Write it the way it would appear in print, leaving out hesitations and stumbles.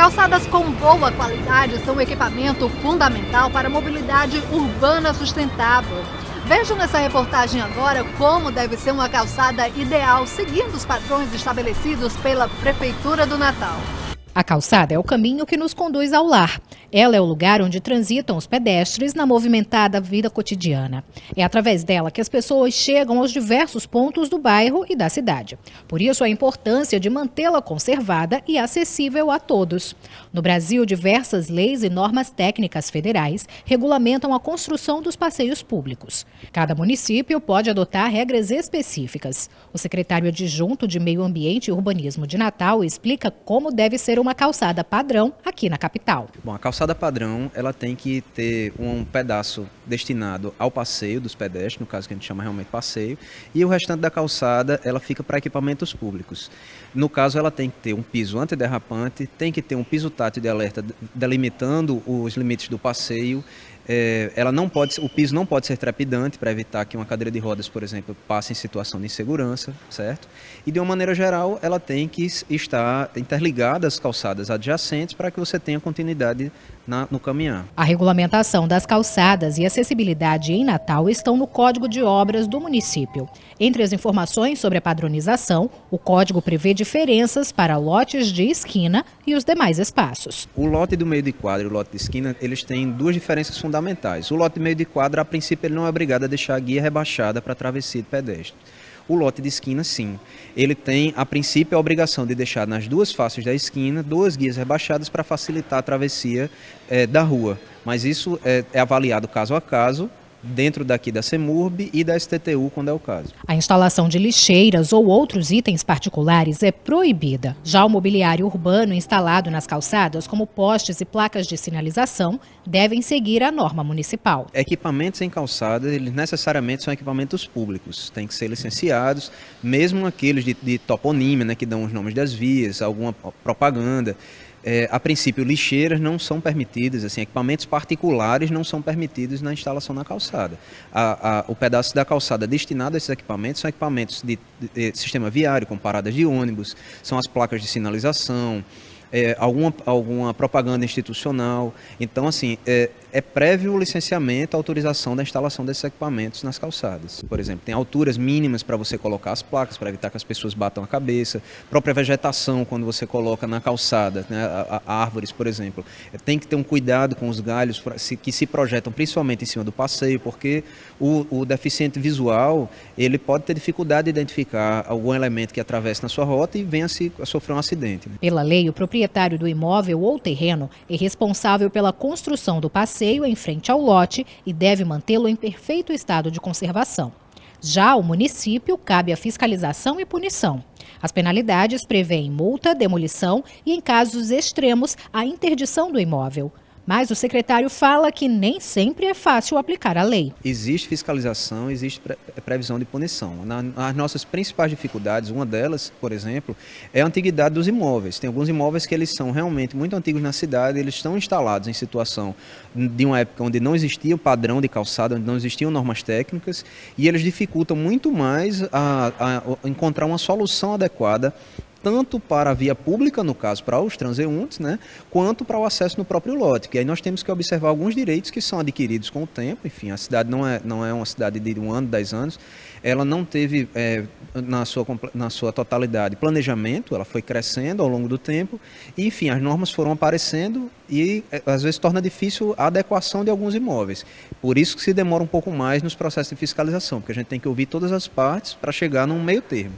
Calçadas com boa qualidade são um equipamento fundamental para a mobilidade urbana sustentável. Vejam nessa reportagem agora como deve ser uma calçada ideal, seguindo os padrões estabelecidos pela Prefeitura do Natal. A calçada é o caminho que nos conduz ao lar. Ela é o lugar onde transitam os pedestres na movimentada vida cotidiana. É através dela que as pessoas chegam aos diversos pontos do bairro e da cidade. Por isso, a importância de mantê-la conservada e acessível a todos. No Brasil, diversas leis e normas técnicas federais regulamentam a construção dos passeios públicos. Cada município pode adotar regras específicas. O secretário adjunto de Meio Ambiente e Urbanismo de Natal explica como deve ser uma calçada padrão aqui na capital. Bom, a calçada padrão, ela tem que ter um pedaço destinado ao passeio dos pedestres, no caso que a gente chama realmente passeio, e o restante da calçada, ela fica para equipamentos públicos. No caso, ela tem que ter um piso antiderrapante, tem que ter um piso tátil de alerta delimitando os limites do passeio. O piso não pode ser trepidante para evitar que uma cadeira de rodas, por exemplo, passe em situação de insegurança, certo? E de uma maneira geral, ela tem que estar interligada às calçadas adjacentes para que você tenha continuidade no caminhar. A regulamentação das calçadas e acessibilidade em Natal estão no Código de Obras do município. Entre as informações sobre a padronização, o código prevê diferenças para lotes de esquina e os demais espaços. O lote do meio de quadra e o lote de esquina, eles têm duas diferenças fundamentais. O lote de meio de quadra, a princípio, ele não é obrigado a deixar a guia rebaixada para travessia de pedestre. O lote de esquina, sim. Ele tem, a princípio, a obrigação de deixar nas duas faces da esquina 2 guias rebaixadas para facilitar a travessia da rua. Mas isso é avaliado caso a caso, dentro daqui da CEMURB e da STTU, quando é o caso. A instalação de lixeiras ou outros itens particulares é proibida. Já o mobiliário urbano instalado nas calçadas, como postes e placas de sinalização, devem seguir a norma municipal. Equipamentos em calçada, eles necessariamente são equipamentos públicos, têm que ser licenciados, mesmo aqueles de toponímia, né, que dão os nomes das vias, alguma propaganda. A princípio, lixeiras não são permitidas, assim, equipamentos particulares não são permitidos na instalação na calçada. O pedaço da calçada destinado a esses equipamentos são equipamentos de sistema viário, com paradas de ônibus, são as placas de sinalização, alguma propaganda institucional. Então, assim, é prévio o licenciamento, a autorização da instalação desses equipamentos nas calçadas. Por exemplo, tem alturas mínimas para você colocar as placas, para evitar que as pessoas batam a cabeça. Própria vegetação, quando você coloca na calçada, né, árvores, por exemplo. Tem que ter um cuidado com os galhos que se projetam principalmente em cima do passeio, porque o deficiente visual, ele pode ter dificuldade de identificar algum elemento que atravesse na sua rota e venha a sofrer um acidente. Né? Pela lei, o proprietário do imóvel ou terreno é responsável pela construção do passeio em frente ao lote e deve mantê-lo em perfeito estado de conservação. Já ao município, cabe a fiscalização e punição. As penalidades prevêem multa, demolição e, em casos extremos, a interdição do imóvel. Mas o secretário fala que nem sempre é fácil aplicar a lei. Existe fiscalização, existe previsão de punição. As nossas principais dificuldades, uma delas, por exemplo, é a antiguidade dos imóveis. Tem alguns imóveis que eles são realmente muito antigos na cidade, eles estão instalados em situação de uma época onde não existia o padrão de calçada, onde não existiam normas técnicas, e eles dificultam muito mais a encontrar uma solução adequada tanto para a via pública, no caso, para os transeuntes, né, quanto para o acesso no próprio lote. Que aí nós temos que observar alguns direitos que são adquiridos com o tempo. Enfim, a cidade não é uma cidade de 1 ano, 10 anos. Ela não teve, na sua totalidade, planejamento, ela foi crescendo ao longo do tempo. E, enfim, as normas foram aparecendo e, às vezes, torna difícil a adequação de alguns imóveis. Por isso que se demora um pouco mais nos processos de fiscalização, porque a gente tem que ouvir todas as partes para chegar num meio termo.